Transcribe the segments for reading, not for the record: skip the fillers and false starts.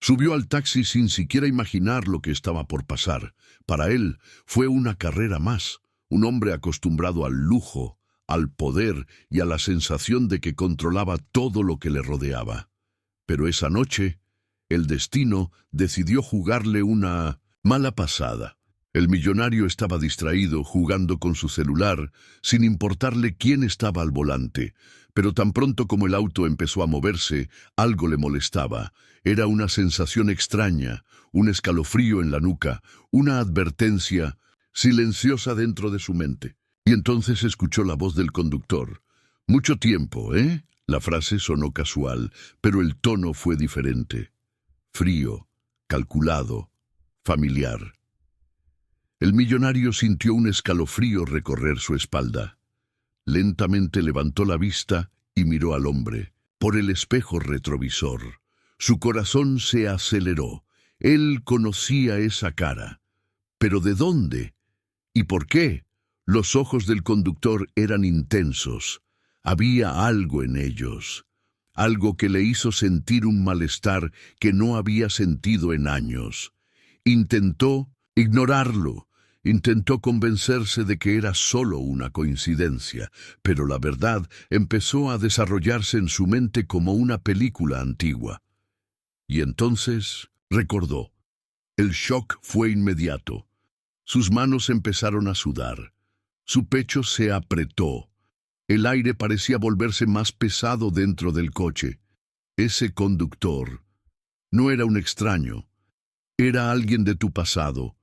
Subió al taxi sin siquiera imaginar lo que estaba por pasar. Para él fue una carrera más, un hombre acostumbrado al lujo, al poder y a la sensación de que controlaba todo lo que le rodeaba. Pero esa noche, el destino decidió jugarle una mala pasada. El millonario estaba distraído jugando con su celular, sin importarle quién estaba al volante, pero tan pronto como el auto empezó a moverse, algo le molestaba. Era una sensación extraña, un escalofrío en la nuca, una advertencia silenciosa dentro de su mente. Y entonces escuchó la voz del conductor. «Mucho tiempo, ¿eh?» La frase sonó casual, pero el tono fue diferente. Frío, calculado, familiar. El millonario sintió un escalofrío recorrer su espalda. Lentamente levantó la vista y miró al hombre. Por el espejo retrovisor, su corazón se aceleró. Él conocía esa cara. ¿Pero de dónde? ¿Y por qué? Los ojos del conductor eran intensos. Había algo en ellos. Algo que le hizo sentir un malestar que no había sentido en años. Intentó ignorarlo. Intentó convencerse de que era solo una coincidencia, pero la verdad empezó a desarrollarse en su mente como una película antigua. Y entonces recordó. El shock fue inmediato. Sus manos empezaron a sudar. Su pecho se apretó. El aire parecía volverse más pesado dentro del coche. Ese conductor no era un extraño. Era alguien de tu pasado.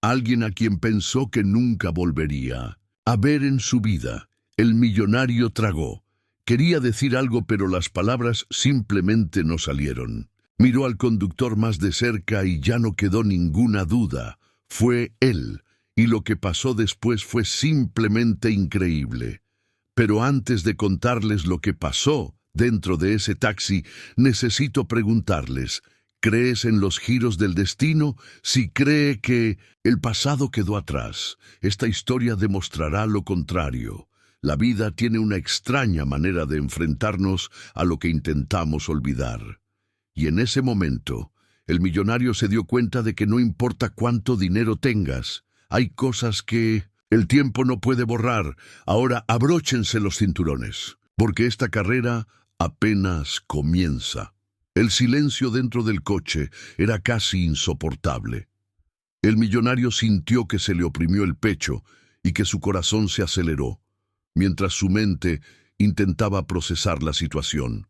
Alguien a quien pensó que nunca volvería a ver en su vida. El millonario tragó. Quería decir algo, pero las palabras simplemente no salieron. Miró al conductor más de cerca y ya no quedó ninguna duda. Fue él, y lo que pasó después fue simplemente increíble. Pero antes de contarles lo que pasó dentro de ese taxi, necesito preguntarles, ¿crees en los giros del destino? Si cree que el pasado quedó atrás, esta historia demostrará lo contrario. La vida tiene una extraña manera de enfrentarnos a lo que intentamos olvidar. Y en ese momento, el millonario se dio cuenta de que no importa cuánto dinero tengas, hay cosas que el tiempo no puede borrar. Ahora abróchense los cinturones, porque esta carrera apenas comienza. El silencio dentro del coche era casi insoportable. El millonario sintió que se le oprimió el pecho y que su corazón se aceleró, mientras su mente intentaba procesar la situación.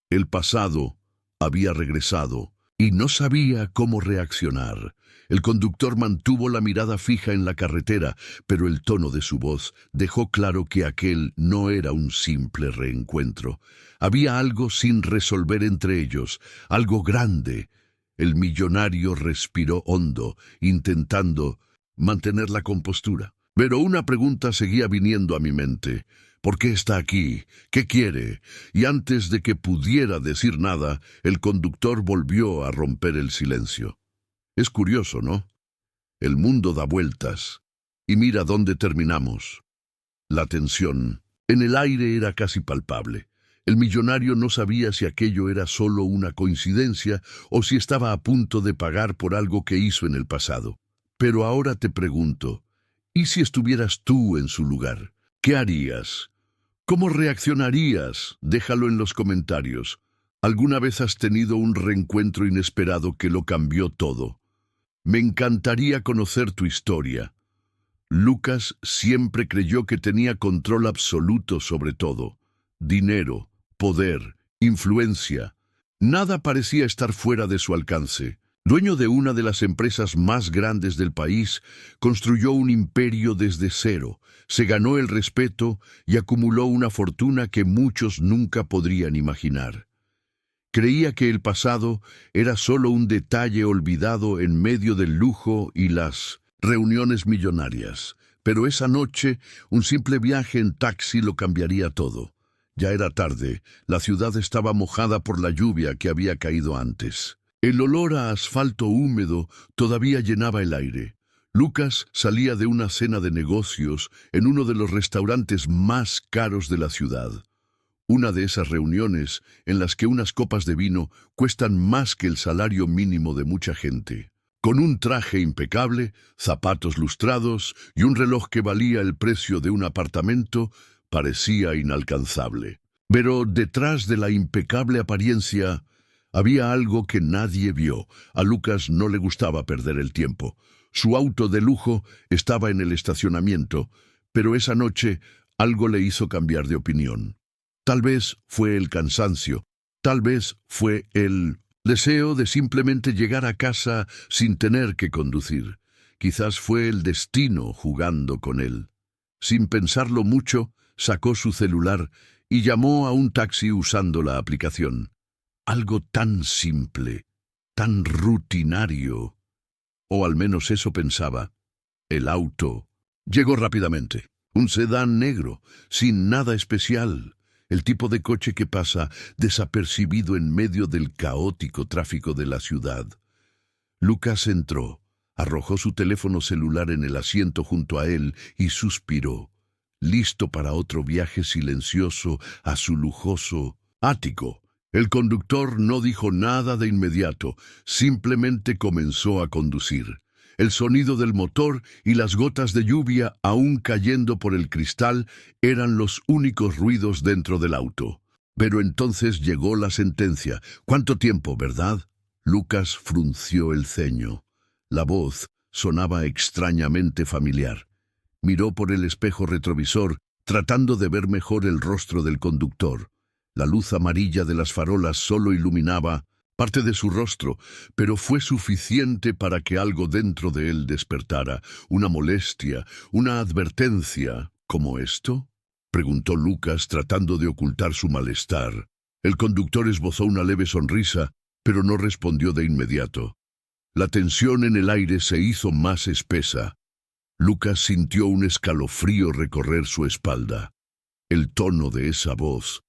El pasado había regresado y no sabía cómo reaccionar. El conductor mantuvo la mirada fija en la carretera, pero el tono de su voz dejó claro que aquel no era un simple reencuentro. Había algo sin resolver entre ellos, algo grande. El millonario respiró hondo, intentando mantener la compostura. Pero una pregunta seguía viniendo a mi mente. ¿Por qué está aquí? ¿Qué quiere? Y antes de que pudiera decir nada, el conductor volvió a romper el silencio. Es curioso, ¿no? El mundo da vueltas. Y mira dónde terminamos. La tensión en el aire era casi palpable. El millonario no sabía si aquello era solo una coincidencia o si estaba a punto de pagar por algo que hizo en el pasado. Pero ahora te pregunto, ¿y si estuvieras tú en su lugar? ¿Qué harías? ¿Cómo reaccionarías? Déjalo en los comentarios. ¿Alguna vez has tenido un reencuentro inesperado que lo cambió todo? Me encantaría conocer tu historia. Lucas siempre creyó que tenía control absoluto sobre todo. Dinero, poder, influencia. Nada parecía estar fuera de su alcance. Dueño de una de las empresas más grandes del país, construyó un imperio desde cero, se ganó el respeto y acumuló una fortuna que muchos nunca podrían imaginar. Creía que el pasado era solo un detalle olvidado en medio del lujo y las reuniones millonarias, pero esa noche un simple viaje en taxi lo cambiaría todo. Ya era tarde, la ciudad estaba mojada por la lluvia que había caído antes. El olor a asfalto húmedo todavía llenaba el aire. Lucas salía de una cena de negocios en uno de los restaurantes más caros de la ciudad. Una de esas reuniones en las que unas copas de vino cuestan más que el salario mínimo de mucha gente. Con un traje impecable, zapatos lustrados y un reloj que valía el precio de un apartamento, parecía inalcanzable. Pero detrás de la impecable apariencia había algo que nadie vio. A Lucas no le gustaba perder el tiempo. Su auto de lujo estaba en el estacionamiento, pero esa noche algo le hizo cambiar de opinión. Tal vez fue el cansancio, tal vez fue el deseo de simplemente llegar a casa sin tener que conducir. Quizás fue el destino jugando con él. Sin pensarlo mucho, sacó su celular y llamó a un taxi usando la aplicación. Algo tan simple, tan rutinario, o al menos eso pensaba. El auto llegó rápidamente. Un sedán negro, sin nada especial. El tipo de coche que pasa desapercibido en medio del caótico tráfico de la ciudad. Lucas entró, arrojó su teléfono celular en el asiento junto a él y suspiró, listo para otro viaje silencioso a su lujoso ático. El conductor no dijo nada de inmediato, simplemente comenzó a conducir. El sonido del motor y las gotas de lluvia aún cayendo por el cristal eran los únicos ruidos dentro del auto. Pero entonces llegó la sentencia. ¿Cuánto tiempo, verdad? Lucas frunció el ceño. La voz sonaba extrañamente familiar. Miró por el espejo retrovisor, tratando de ver mejor el rostro del conductor. La luz amarilla de las farolas solo iluminaba parte de su rostro, pero fue suficiente para que algo dentro de él despertara, una molestia, una advertencia. ¿Cómo esto?, preguntó Lucas tratando de ocultar su malestar. El conductor esbozó una leve sonrisa, pero no respondió de inmediato. La tensión en el aire se hizo más espesa. Lucas sintió un escalofrío recorrer su espalda. El tono de esa voz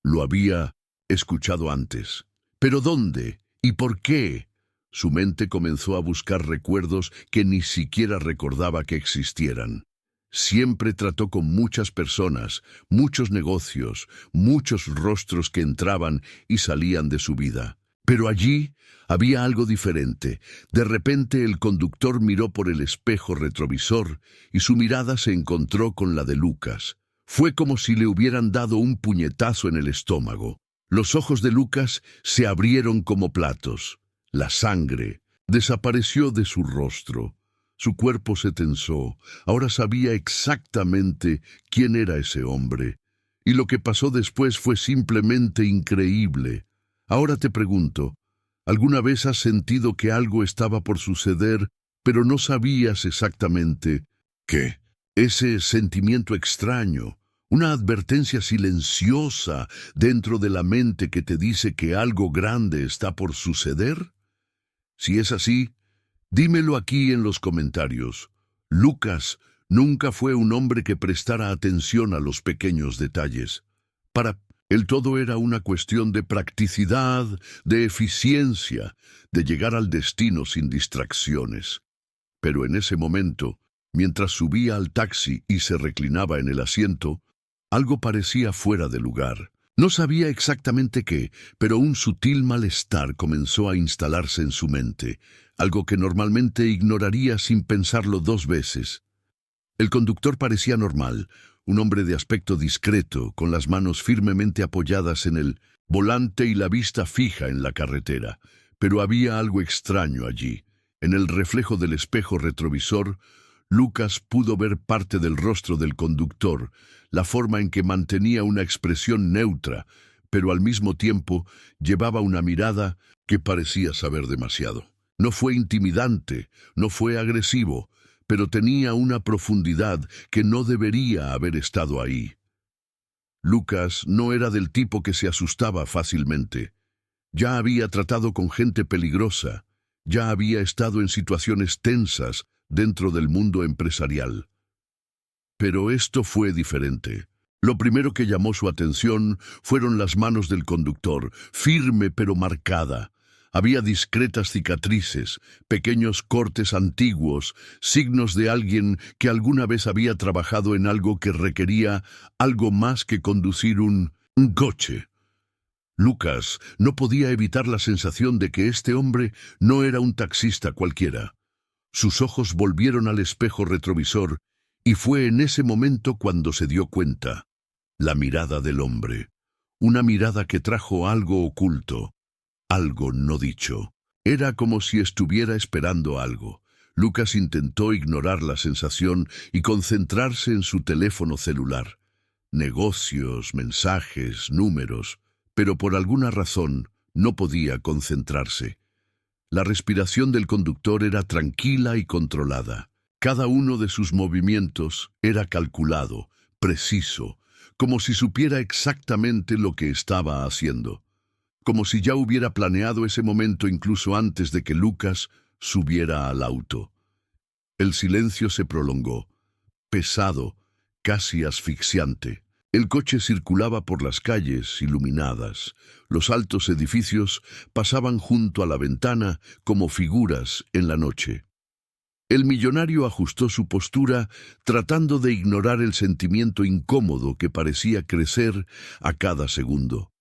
lo había escuchado antes. ¿Pero dónde? ¿Y por qué? Su mente comenzó a buscar recuerdos que ni siquiera recordaba que existieran. Siempre trató con muchas personas, muchos negocios, muchos rostros que entraban y salían de su vida. Pero allí había algo diferente. De repente el conductor miró por el espejo retrovisor y su mirada se encontró con la de Lucas. Fue como si le hubieran dado un puñetazo en el estómago. Los ojos de Lucas se abrieron como platos. La sangre desapareció de su rostro. Su cuerpo se tensó. Ahora sabía exactamente quién era ese hombre. Y lo que pasó después fue simplemente increíble. Ahora te pregunto, ¿alguna vez has sentido que algo estaba por suceder, pero no sabías exactamente qué? Ese sentimiento extraño, una advertencia silenciosa dentro de la mente que te dice que algo grande está por suceder. Si es así, dímelo aquí en los comentarios. Lucas nunca fue un hombre que prestara atención a los pequeños detalles. Para él todo era una cuestión de practicidad, de eficiencia, de llegar al destino sin distracciones. Pero en ese momento, mientras subía al taxi y se reclinaba en el asiento, algo parecía fuera de lugar. No sabía exactamente qué, pero un sutil malestar comenzó a instalarse en su mente, algo que normalmente ignoraría sin pensarlo dos veces. El conductor parecía normal, un hombre de aspecto discreto, con las manos firmemente apoyadas en el volante y la vista fija en la carretera. Pero había algo extraño allí. En el reflejo del espejo retrovisor, Lucas pudo ver parte del rostro del conductor, la forma en que mantenía una expresión neutra, pero al mismo tiempo llevaba una mirada que parecía saber demasiado. No fue intimidante, no fue agresivo, pero tenía una profundidad que no debería haber estado ahí. Lucas no era del tipo que se asustaba fácilmente. Ya había tratado con gente peligrosa, ya había estado en situaciones tensas dentro del mundo empresarial. Pero esto fue diferente. Lo primero que llamó su atención fueron las manos del conductor, firme pero marcada. Había discretas cicatrices, pequeños cortes antiguos, signos de alguien que alguna vez había trabajado en algo que requería algo más que conducir un Un coche. Lucas no podía evitar la sensación de que este hombre no era un taxista cualquiera. Sus ojos volvieron al espejo retrovisor y fue en ese momento cuando se dio cuenta. La mirada del hombre. Una mirada que trajo algo oculto, algo no dicho. Era como si estuviera esperando algo. Lucas intentó ignorar la sensación y concentrarse en su teléfono celular. Negocios, mensajes, números, pero por alguna razón no podía concentrarse. La respiración del conductor era tranquila y controlada. Cada uno de sus movimientos era calculado, preciso, como si supiera exactamente lo que estaba haciendo. Como si ya hubiera planeado ese momento incluso antes de que Lucas subiera al auto. El silencio se prolongó, pesado, casi asfixiante. El coche circulaba por las calles iluminadas. Los altos edificios pasaban junto a la ventana como figuras en la noche. El millonario ajustó su postura tratando de ignorar el sentimiento incómodo que parecía crecer a cada segundo.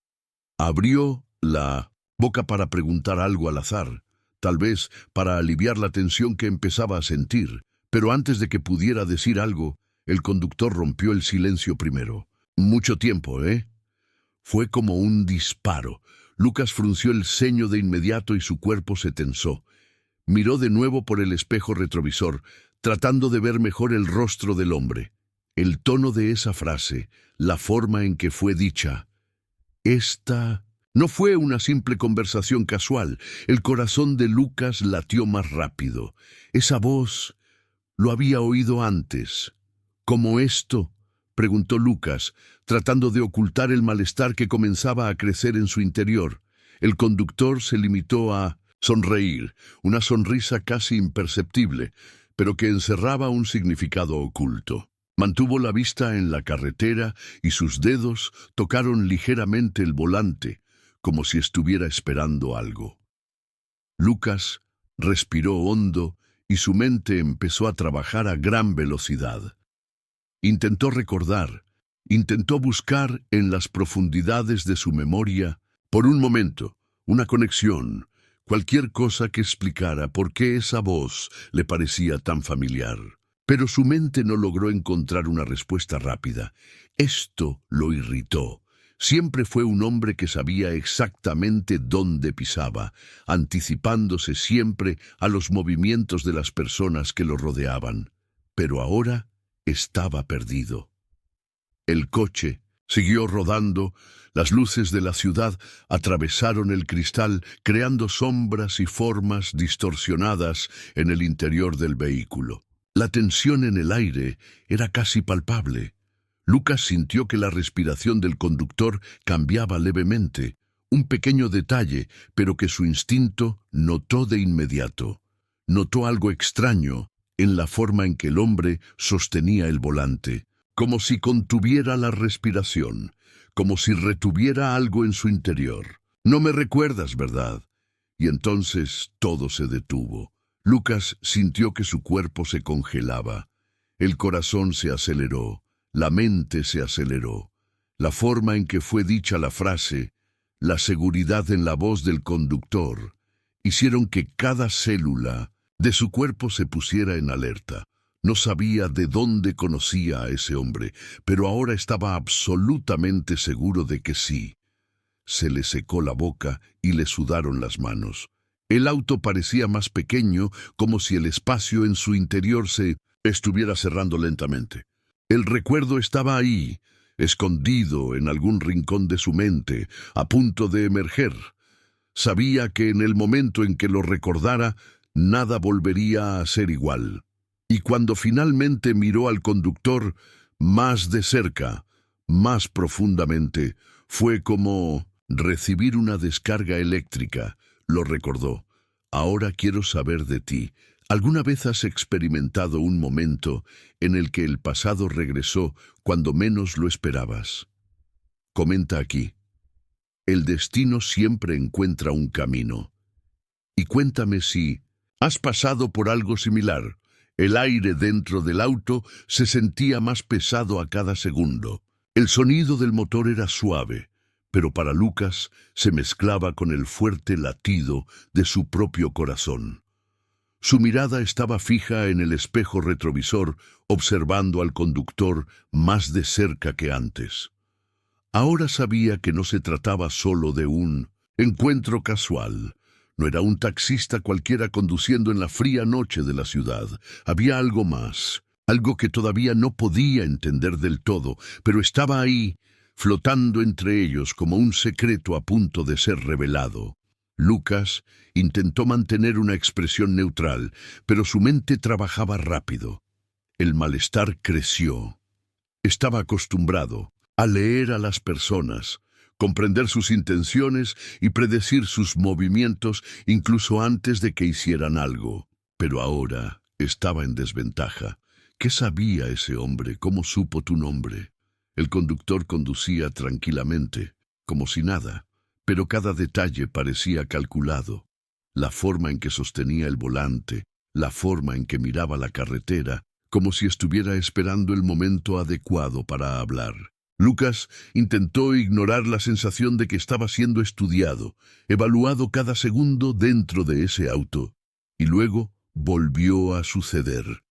Abrió la boca para preguntar algo al azar, tal vez para aliviar la tensión que empezaba a sentir, pero antes de que pudiera decir algo, el conductor rompió el silencio primero. Mucho tiempo, ¿eh? Fue como un disparo. Lucas frunció el ceño de inmediato y su cuerpo se tensó. Miró de nuevo por el espejo retrovisor, tratando de ver mejor el rostro del hombre. El tono de esa frase, la forma en que fue dicha. Esta no fue una simple conversación casual. El corazón de Lucas latió más rápido. Esa voz lo había oído antes. ¿Cómo esto? Preguntó Lucas, tratando de ocultar el malestar que comenzaba a crecer en su interior. El conductor se limitó a sonreír, una sonrisa casi imperceptible, pero que encerraba un significado oculto. Mantuvo la vista en la carretera y sus dedos tocaron ligeramente el volante, como si estuviera esperando algo. Lucas respiró hondo y su mente empezó a trabajar a gran velocidad. Intentó recordar, intentó buscar en las profundidades de su memoria, por un momento, una conexión, cualquier cosa que explicara por qué esa voz le parecía tan familiar. Pero su mente no logró encontrar una respuesta rápida. Esto lo irritó. Siempre fue un hombre que sabía exactamente dónde pisaba, anticipándose siempre a los movimientos de las personas que lo rodeaban. Pero ahora estaba perdido. El coche siguió rodando, las luces de la ciudad atravesaron el cristal, creando sombras y formas distorsionadas en el interior del vehículo. La tensión en el aire era casi palpable. Lucas sintió que la respiración del conductor cambiaba levemente, un pequeño detalle, pero que su instinto notó de inmediato. Notó algo extraño en la forma en que el hombre sostenía el volante, como si contuviera la respiración, como si retuviera algo en su interior. No me recuerdas, ¿verdad? Y entonces todo se detuvo. Lucas sintió que su cuerpo se congelaba. El corazón se aceleró, la mente se aceleró. La forma en que fue dicha la frase, la seguridad en la voz del conductor, hicieron que cada célula de su cuerpo se pusiera en alerta. No sabía de dónde conocía a ese hombre, pero ahora estaba absolutamente seguro de que sí. Se le secó la boca y le sudaron las manos. El auto parecía más pequeño, como si el espacio en su interior se estuviera cerrando lentamente. El recuerdo estaba ahí, escondido en algún rincón de su mente, a punto de emerger. Sabía que en el momento en que lo recordara, nada volvería a ser igual. Y cuando finalmente miró al conductor más de cerca, más profundamente, fue como recibir una descarga eléctrica. Lo recordó. Ahora quiero saber de ti. ¿Alguna vez has experimentado un momento en el que el pasado regresó cuando menos lo esperabas? Comenta aquí. El destino siempre encuentra un camino. Y cuéntame si has pasado por algo similar. El aire dentro del auto se sentía más pesado a cada segundo. El sonido del motor era suave, pero para Lucas se mezclaba con el fuerte latido de su propio corazón. Su mirada estaba fija en el espejo retrovisor, observando al conductor más de cerca que antes. Ahora sabía que no se trataba solo de un encuentro casual. No era un taxista cualquiera conduciendo en la fría noche de la ciudad. Había algo más, algo que todavía no podía entender del todo, pero estaba ahí, flotando entre ellos como un secreto a punto de ser revelado. Lucas intentó mantener una expresión neutral, pero su mente trabajaba rápido. El malestar creció. Estaba acostumbrado a leer a las personas, comprender sus intenciones y predecir sus movimientos incluso antes de que hicieran algo. Pero ahora estaba en desventaja. ¿Qué sabía ese hombre? ¿Cómo supo tu nombre? El conductor conducía tranquilamente, como si nada, pero cada detalle parecía calculado. La forma en que sostenía el volante, la forma en que miraba la carretera, como si estuviera esperando el momento adecuado para hablar. Lucas intentó ignorar la sensación de que estaba siendo estudiado, evaluado cada segundo dentro de ese auto, y luego volvió a suceder.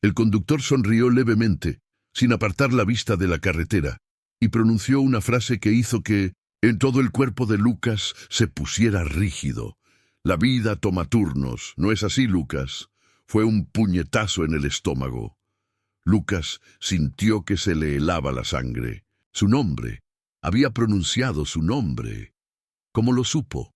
El conductor sonrió levemente, sin apartar la vista de la carretera, y pronunció una frase que hizo que, en todo el cuerpo de Lucas, se pusiera rígido. La vida toma turnos, ¿no es así, Lucas? Fue un puñetazo en el estómago. Lucas sintió que se le helaba la sangre. Su nombre. Había pronunciado su nombre. ¿Cómo lo supo?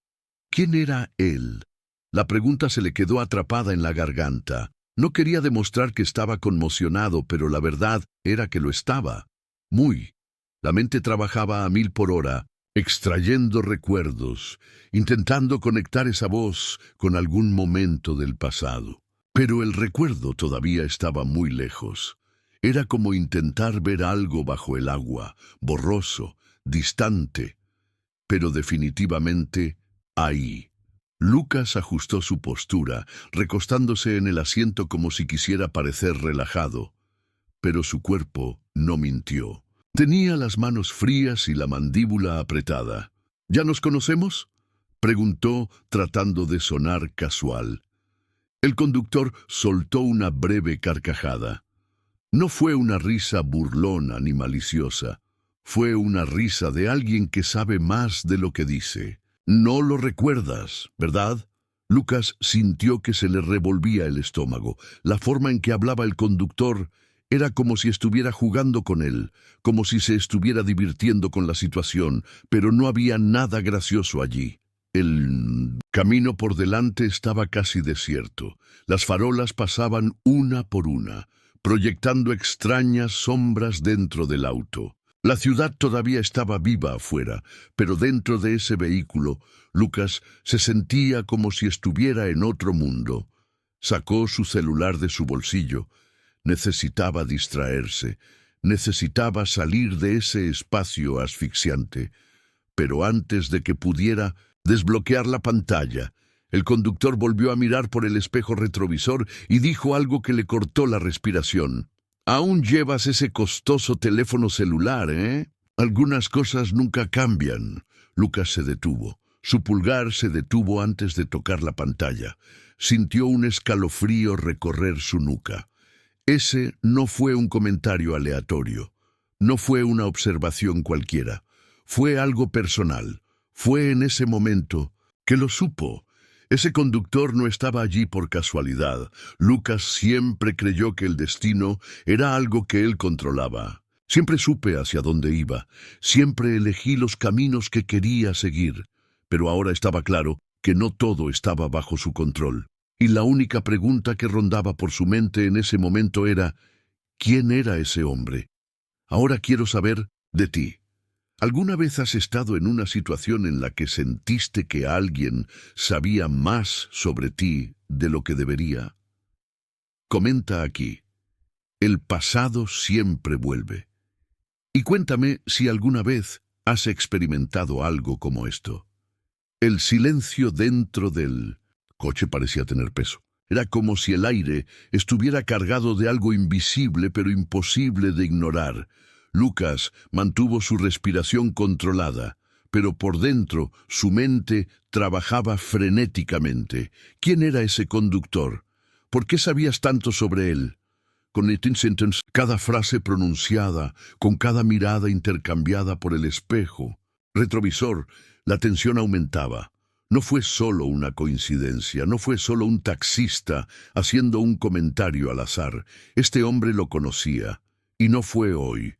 ¿Quién era él? La pregunta se le quedó atrapada en la garganta. No quería demostrar que estaba conmocionado, pero la verdad era que lo estaba. Muy. La mente trabajaba a 1000 por hora, extrayendo recuerdos, intentando conectar esa voz con algún momento del pasado. Pero el recuerdo todavía estaba muy lejos. Era como intentar ver algo bajo el agua, borroso, distante, pero definitivamente ahí. Lucas ajustó su postura, recostándose en el asiento como si quisiera parecer relajado, pero su cuerpo no mintió. Tenía las manos frías y la mandíbula apretada. ¿Ya nos conocemos?, preguntó, tratando de sonar casual. El conductor soltó una breve carcajada. No fue una risa burlona ni maliciosa. Fue una risa de alguien que sabe más de lo que dice. No lo recuerdas, ¿verdad? Lucas sintió que se le revolvía el estómago. La forma en que hablaba el conductor era como si estuviera jugando con él, como si se estuviera divirtiendo con la situación, pero no había nada gracioso allí. El camino por delante estaba casi desierto. Las farolas pasaban una por una, proyectando extrañas sombras dentro del auto. La ciudad todavía estaba viva afuera, pero dentro de ese vehículo, Lucas se sentía como si estuviera en otro mundo. Sacó su celular de su bolsillo. Necesitaba distraerse, necesitaba salir de ese espacio asfixiante. Pero antes de que pudiera desbloquear la pantalla, el conductor volvió a mirar por el espejo retrovisor y dijo algo que le cortó la respiración. «Aún llevas ese costoso teléfono celular, ¿eh? Algunas cosas nunca cambian». Lucas se detuvo. Su pulgar se detuvo antes de tocar la pantalla. Sintió un escalofrío recorrer su nuca. Ese no fue un comentario aleatorio. No fue una observación cualquiera. Fue algo personal. Fue en ese momento que lo supo. Ese conductor no estaba allí por casualidad. Lucas siempre creyó que el destino era algo que él controlaba. Siempre supe hacia dónde iba. Siempre elegí los caminos que quería seguir. Pero ahora estaba claro que no todo estaba bajo su control. Y la única pregunta que rondaba por su mente en ese momento era: ¿quién era ese hombre? Ahora quiero saber de ti. ¿Alguna vez has estado en una situación en la que sentiste que alguien sabía más sobre ti de lo que debería? Comenta aquí. El pasado siempre vuelve. Y cuéntame si alguna vez has experimentado algo como esto. El silencio dentro del coche parecía tener peso. Era como si el aire estuviera cargado de algo invisible pero imposible de ignorar. Lucas mantuvo su respiración controlada, pero por dentro su mente trabajaba frenéticamente. ¿Quién era ese conductor? ¿Por qué sabías tanto sobre él? Con cada frase pronunciada, con cada mirada intercambiada por el espejo retrovisor, la tensión aumentaba. No fue solo una coincidencia, no fue solo un taxista haciendo un comentario al azar. Este hombre lo conocía, y no fue hoy.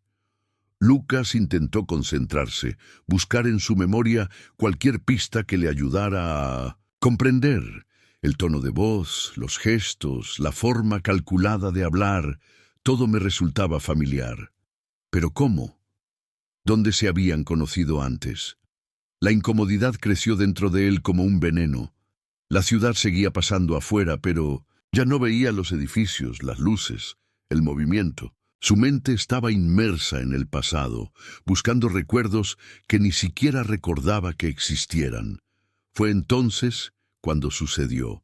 Lucas intentó concentrarse, buscar en su memoria cualquier pista que le ayudara a comprender. El tono de voz, los gestos, la forma calculada de hablar, todo me resultaba familiar. ¿Pero cómo? ¿Dónde se habían conocido antes? La incomodidad creció dentro de él como un veneno. La ciudad seguía pasando afuera, pero ya no veía los edificios, las luces, el movimiento. Su mente estaba inmersa en el pasado, buscando recuerdos que ni siquiera recordaba que existieran. Fue entonces cuando sucedió.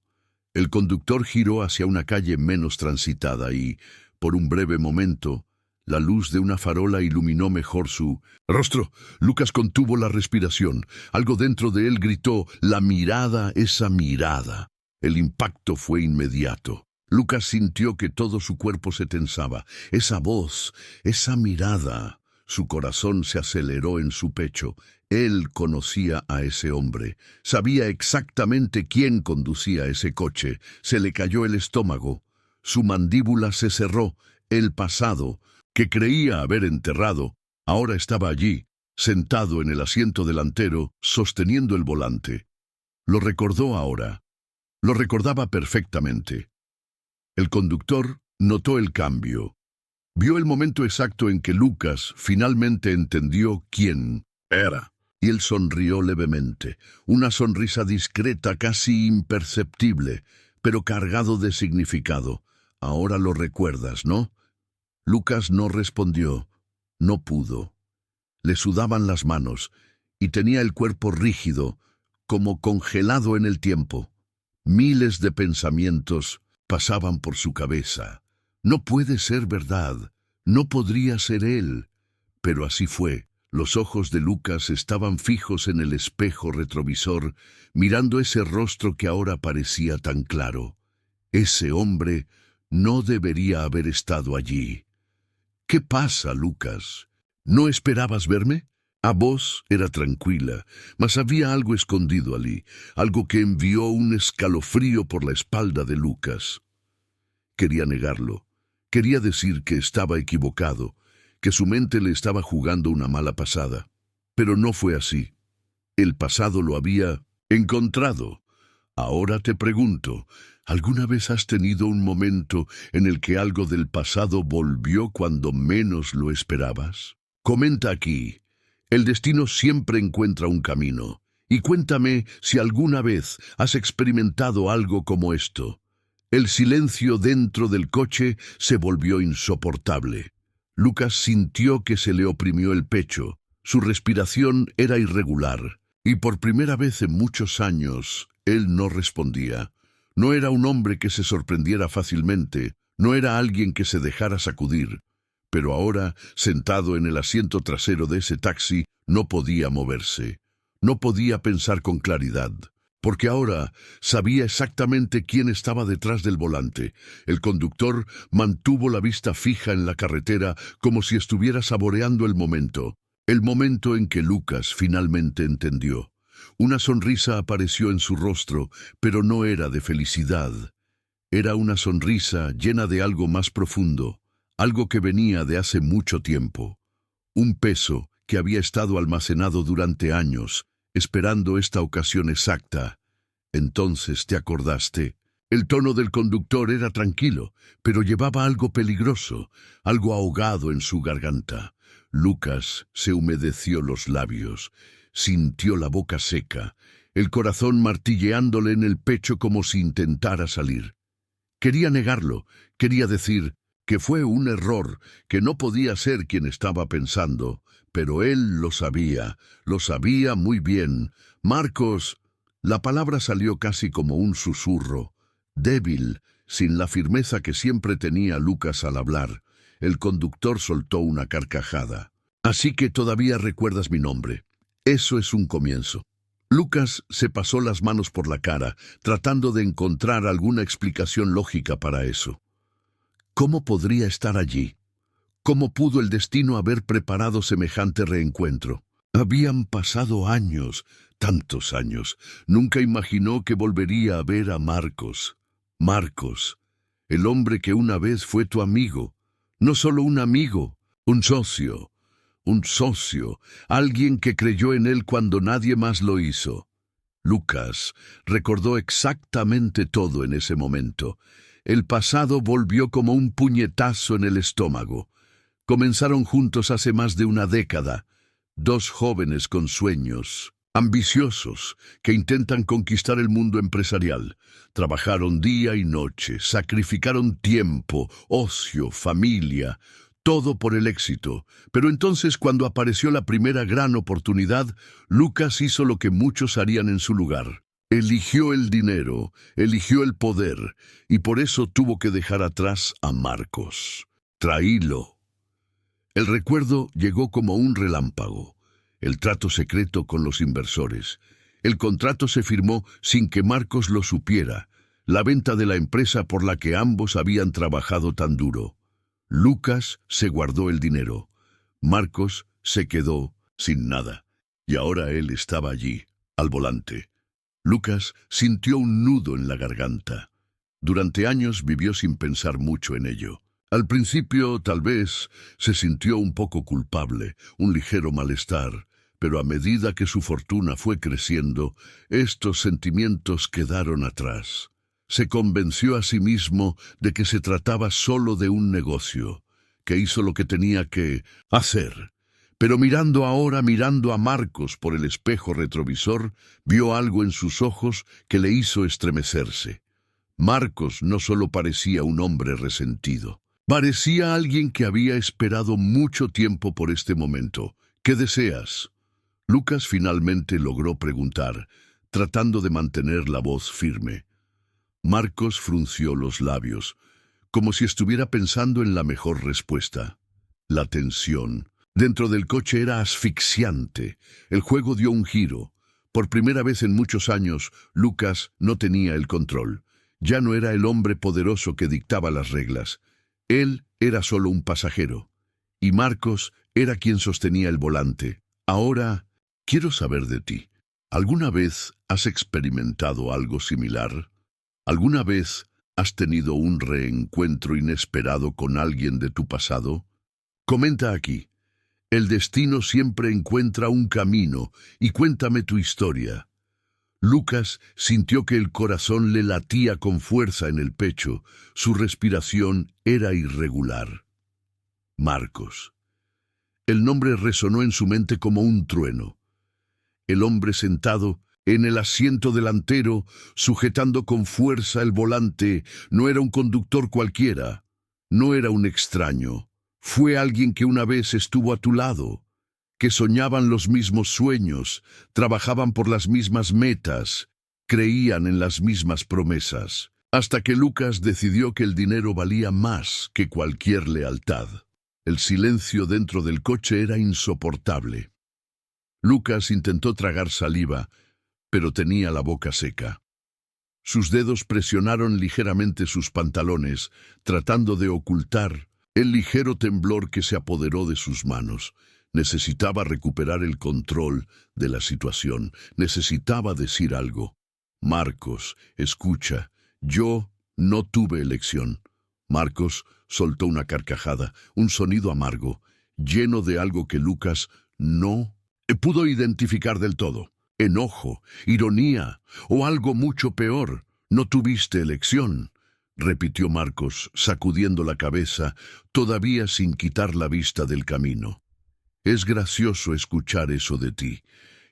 El conductor giró hacia una calle menos transitada y, por un breve momento, la luz de una farola iluminó mejor su rostro. Lucas contuvo la respiración. Algo dentro de él gritó, la mirada, esa mirada. El impacto fue inmediato. Lucas sintió que todo su cuerpo se tensaba. Esa voz, esa mirada. Su corazón se aceleró en su pecho. Él conocía a ese hombre. Sabía exactamente quién conducía ese coche. Se le cayó el estómago. Su mandíbula se cerró. El pasado, que creía haber enterrado, ahora estaba allí, sentado en el asiento delantero, sosteniendo el volante. Lo recordó ahora. Lo recordaba perfectamente. El conductor notó el cambio. Vio el momento exacto en que Lucas finalmente entendió quién era. Y él sonrió levemente, una sonrisa discreta, casi imperceptible, pero cargado de significado. Ahora lo recuerdas, ¿no? Lucas no respondió. No pudo. Le sudaban las manos y tenía el cuerpo rígido, como congelado en el tiempo. Miles de pensamientos pasaban por su cabeza. No puede ser verdad. No podría ser él. Pero así fue. Los ojos de Lucas estaban fijos en el espejo retrovisor, mirando ese rostro que ahora parecía tan claro. Ese hombre no debería haber estado allí. ¿Qué pasa, Lucas? ¿No esperabas verme? A voz era tranquila, mas había algo escondido allí, algo que envió un escalofrío por la espalda de Lucas. Quería negarlo. Quería decir que estaba equivocado, que su mente le estaba jugando una mala pasada. Pero no fue así. El pasado lo había encontrado. Ahora te pregunto, ¿alguna vez has tenido un momento en el que algo del pasado volvió cuando menos lo esperabas? Comenta aquí. El destino siempre encuentra un camino. Y cuéntame si alguna vez has experimentado algo como esto. El silencio dentro del coche se volvió insoportable. Lucas sintió que se le oprimió el pecho. Su respiración era irregular. Y por primera vez en muchos años, él no respondía. No era un hombre que se sorprendiera fácilmente. No era alguien que se dejara sacudir. Pero ahora, sentado en el asiento trasero de ese taxi, no podía moverse. No podía pensar con claridad. Porque ahora sabía exactamente quién estaba detrás del volante. El conductor mantuvo la vista fija en la carretera como si estuviera saboreando el momento en que Lucas finalmente entendió. Una sonrisa apareció en su rostro, pero no era de felicidad. Era una sonrisa llena de algo más profundo, algo que venía de hace mucho tiempo. Un peso que había estado almacenado durante años, esperando esta ocasión exacta. Entonces te acordaste. El tono del conductor era tranquilo, pero llevaba algo peligroso, algo ahogado en su garganta. Lucas se humedeció los labios, sintió la boca seca, el corazón martilleándole en el pecho como si intentara salir. Quería negarlo, quería decir que fue un error, que no podía ser quien estaba pensando, pero él lo sabía muy bien. Marcos, la palabra salió casi como un susurro, débil, sin la firmeza que siempre tenía Lucas al hablar. El conductor soltó una carcajada. Así que todavía recuerdas mi nombre. Eso es un comienzo. Lucas se pasó las manos por la cara, tratando de encontrar alguna explicación lógica para eso. ¿Cómo podría estar allí? ¿Cómo pudo el destino haber preparado semejante reencuentro? Habían pasado años, tantos años. Nunca imaginó que volvería a ver a Marcos. Marcos, el hombre que una vez fue tu amigo. No solo un amigo, un socio. Un socio, alguien que creyó en él cuando nadie más lo hizo. Lucas recordó exactamente todo en ese momento. El pasado volvió como un puñetazo en el estómago. Comenzaron juntos hace más de una década. Dos jóvenes con sueños, ambiciosos, que intentan conquistar el mundo empresarial. Trabajaron día y noche, sacrificaron tiempo, ocio, familia, todo por el éxito. Pero entonces, cuando apareció la primera gran oportunidad, Lucas hizo lo que muchos harían en su lugar. Eligió el dinero, eligió el poder, y por eso tuvo que dejar atrás a Marcos. Traílo. El recuerdo llegó como un relámpago. El trato secreto con los inversores. El contrato se firmó sin que Marcos lo supiera. La venta de la empresa por la que ambos habían trabajado tan duro. Lucas se guardó el dinero. Marcos se quedó sin nada. Y ahora él estaba allí, al volante. Lucas sintió un nudo en la garganta. Durante años vivió sin pensar mucho en ello. Al principio, tal vez, se sintió un poco culpable, un ligero malestar, pero a medida que su fortuna fue creciendo, estos sentimientos quedaron atrás. Se convenció a sí mismo de que se trataba solo de un negocio, que hizo lo que tenía que hacer. Pero mirando a Marcos por el espejo retrovisor, vio algo en sus ojos que le hizo estremecerse. Marcos no solo parecía un hombre resentido, parecía alguien que había esperado mucho tiempo por este momento. ¿Qué deseas? Lucas finalmente logró preguntar, tratando de mantener la voz firme. Marcos frunció los labios, como si estuviera pensando en la mejor respuesta. La tensión dentro del coche era asfixiante. El juego dio un giro. Por primera vez en muchos años, Lucas no tenía el control. Ya no era el hombre poderoso que dictaba las reglas. Él era solo un pasajero. Y Marcos era quien sostenía el volante. Ahora, quiero saber de ti. ¿Alguna vez has experimentado algo similar? ¿Alguna vez has tenido un reencuentro inesperado con alguien de tu pasado? Comenta aquí. El destino siempre encuentra un camino, y cuéntame tu historia. Lucas sintió que el corazón le latía con fuerza en el pecho. Su respiración era irregular. Marcos. El nombre resonó en su mente como un trueno. El hombre sentado en el asiento delantero, sujetando con fuerza el volante, no era un conductor cualquiera, no era un extraño. Fue alguien que una vez estuvo a tu lado, que soñaban los mismos sueños, trabajaban por las mismas metas, creían en las mismas promesas, hasta que Lucas decidió que el dinero valía más que cualquier lealtad. El silencio dentro del coche era insoportable. Lucas intentó tragar saliva, pero tenía la boca seca. Sus dedos presionaron ligeramente sus pantalones, tratando de ocultar el ligero temblor que se apoderó de sus manos. Necesitaba recuperar el control de la situación. Necesitaba decir algo. Marcos, escucha, yo no tuve elección. Marcos soltó una carcajada, un sonido amargo, lleno de algo que Lucas no pudo identificar del todo. Enojo, ironía o algo mucho peor. No tuviste elección, repitió Marcos, sacudiendo la cabeza, todavía sin quitar la vista del camino. Es gracioso escuchar eso de ti.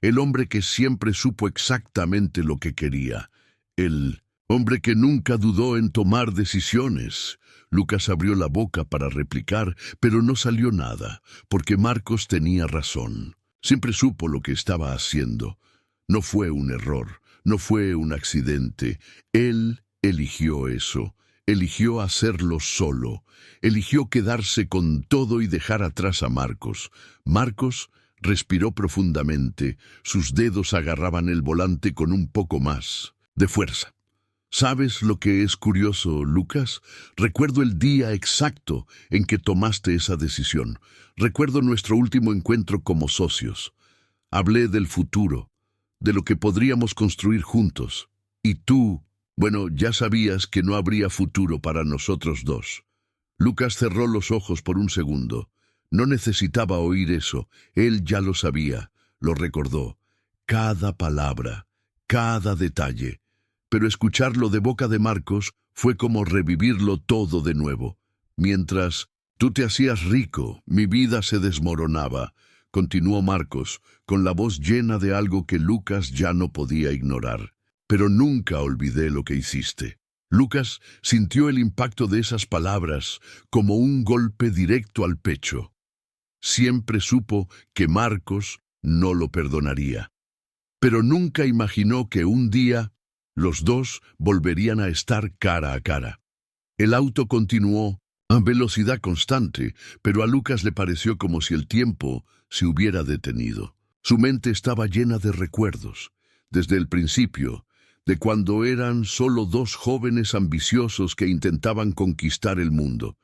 El hombre que siempre supo exactamente lo que quería. El hombre que nunca dudó en tomar decisiones. Lucas abrió la boca para replicar, pero no salió nada, porque Marcos tenía razón. Siempre supo lo que estaba haciendo. No fue un error, no fue un accidente. Él eligió eso. eligió hacerlo solo. Eligió quedarse con todo y dejar atrás a Marcos. Marcos respiró profundamente. Sus dedos agarraban el volante con un poco más de fuerza. ¿Sabes lo que es curioso, Lucas? Recuerdo el día exacto en que tomaste esa decisión. Recuerdo nuestro último encuentro como socios. Hablé del futuro, de lo que podríamos construir juntos. Y tú, bueno, ya sabías que no habría futuro para nosotros dos. Lucas cerró los ojos por un segundo. No necesitaba oír eso. Él ya lo sabía, lo recordó. Cada palabra, cada detalle. Pero escucharlo de boca de Marcos fue como revivirlo todo de nuevo. Mientras tú te hacías rico, mi vida se desmoronaba, continuó Marcos, con la voz llena de algo que Lucas ya no podía ignorar. Pero nunca olvidé lo que hiciste. Lucas sintió el impacto de esas palabras como un golpe directo al pecho. Siempre supo que Marcos no lo perdonaría. Pero nunca imaginó que un día los dos volverían a estar cara a cara. El auto continuó a velocidad constante, pero a Lucas le pareció como si el tiempo se hubiera detenido. Su mente estaba llena de recuerdos, desde el principio, de cuando eran solo dos jóvenes ambiciosos que intentaban conquistar el mundo.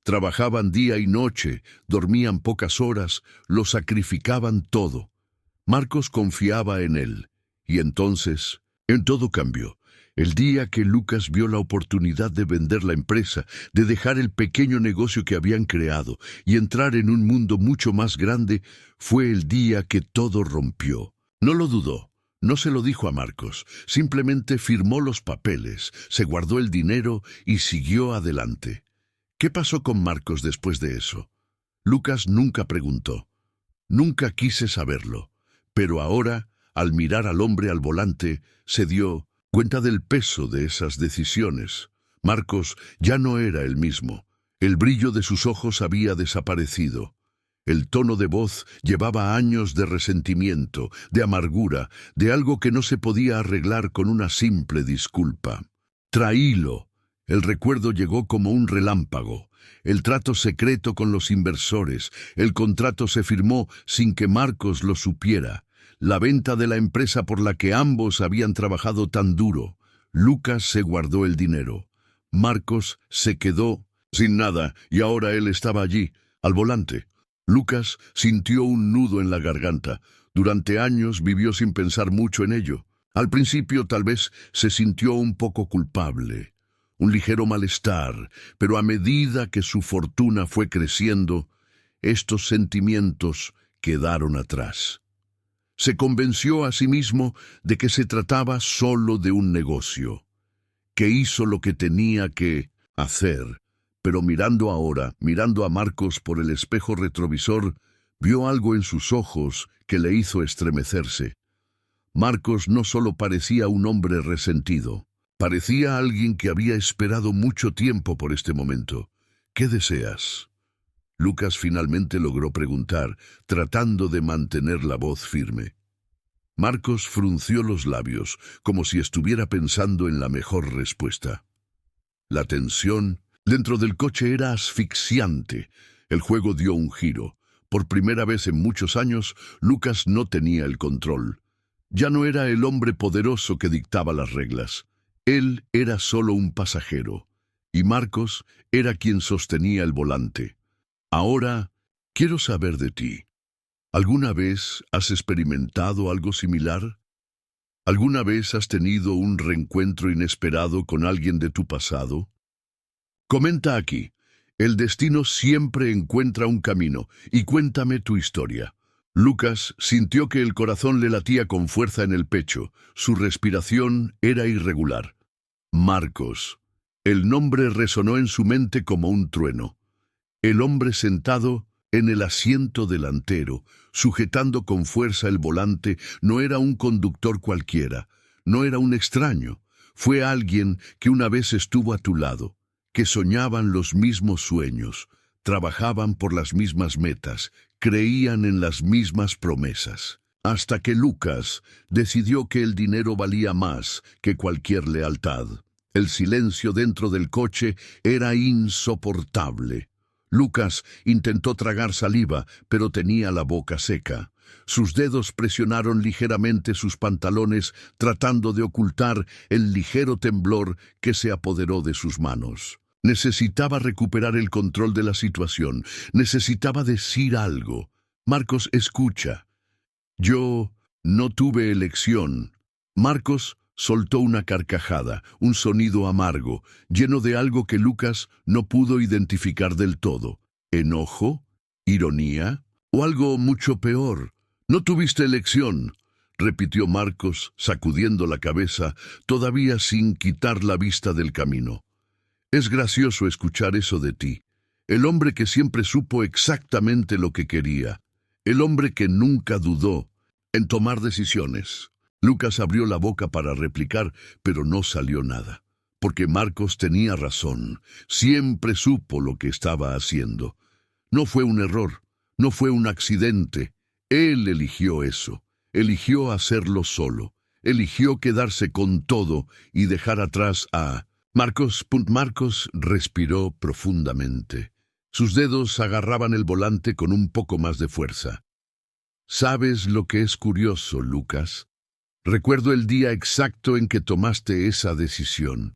Trabajaban día y noche, dormían pocas horas, lo sacrificaban todo. Marcos confiaba en él, y entonces en todo cambió. El día que Lucas vio la oportunidad de vender la empresa, de dejar el pequeño negocio que habían creado y entrar en un mundo mucho más grande, fue el día que todo rompió. No lo dudó, no se lo dijo a Marcos, simplemente firmó los papeles, se guardó el dinero y siguió adelante. ¿Qué pasó con Marcos después de eso? Lucas nunca preguntó. Nunca quise saberlo, pero ahora, al mirar al hombre al volante, se dio cuenta del peso de esas decisiones. Marcos ya no era el mismo. El brillo de sus ojos había desaparecido. El tono de voz llevaba años de resentimiento, de amargura, de algo que no se podía arreglar con una simple disculpa. Traílo. El recuerdo llegó como un relámpago. El trato secreto con los inversores. El contrato se firmó sin que Marcos lo supiera. La venta de la empresa por la que ambos habían trabajado tan duro. Lucas se guardó el dinero. Marcos se quedó sin nada y ahora él estaba allí, al volante. Lucas sintió un nudo en la garganta. Durante años vivió sin pensar mucho en ello. Al principio tal vez se sintió un poco culpable, un ligero malestar, pero a medida que su fortuna fue creciendo, estos sentimientos quedaron atrás. Se convenció a sí mismo de que se trataba solo de un negocio, que hizo lo que tenía que hacer, pero mirando a Marcos por el espejo retrovisor, vio algo en sus ojos que le hizo estremecerse. Marcos no solo parecía un hombre resentido, parecía alguien que había esperado mucho tiempo por este momento. ¿Qué deseas? Lucas finalmente logró preguntar, tratando de mantener la voz firme. Marcos frunció los labios, como si estuviera pensando en la mejor respuesta. La tensión dentro del coche era asfixiante. El juego dio un giro. Por primera vez en muchos años, Lucas no tenía el control. Ya no era el hombre poderoso que dictaba las reglas. Él era solo un pasajero, y Marcos era quien sostenía el volante. Ahora, quiero saber de ti. ¿Alguna vez has experimentado algo similar? ¿Alguna vez has tenido un reencuentro inesperado con alguien de tu pasado? Comenta aquí. El destino siempre encuentra un camino, y cuéntame tu historia. Lucas sintió que el corazón le latía con fuerza en el pecho. Su respiración era irregular. Marcos. El nombre resonó en su mente como un trueno. El hombre sentado en el asiento delantero, sujetando con fuerza el volante, no era un conductor cualquiera, no era un extraño. Fue alguien que una vez estuvo a tu lado, que soñaban los mismos sueños, trabajaban por las mismas metas, creían en las mismas promesas. Hasta que Lucas decidió que el dinero valía más que cualquier lealtad. El silencio dentro del coche era insoportable. Lucas intentó tragar saliva, pero tenía la boca seca. Sus dedos presionaron ligeramente sus pantalones, tratando de ocultar el ligero temblor que se apoderó de sus manos. Necesitaba recuperar el control de la situación. Necesitaba decir algo. Marcos, escucha. Yo no tuve elección. Marcos soltó una carcajada, un sonido amargo, lleno de algo que Lucas no pudo identificar del todo. ¿Enojo? ¿Ironía? ¿O algo mucho peor? No tuviste elección, repitió Marcos, sacudiendo la cabeza, todavía sin quitar la vista del camino. Es gracioso escuchar eso de ti. El hombre que siempre supo exactamente lo que quería. El hombre que nunca dudó en tomar decisiones. Lucas abrió la boca para replicar, pero no salió nada. Porque Marcos tenía razón. Siempre supo lo que estaba haciendo. No fue un error, no fue un accidente. Él eligió eso. Eligió hacerlo solo. Eligió quedarse con todo y dejar atrás a... Marcos respiró profundamente. Sus dedos agarraban el volante con un poco más de fuerza. ¿Sabes lo que es curioso, Lucas? Recuerdo el día exacto en que tomaste esa decisión.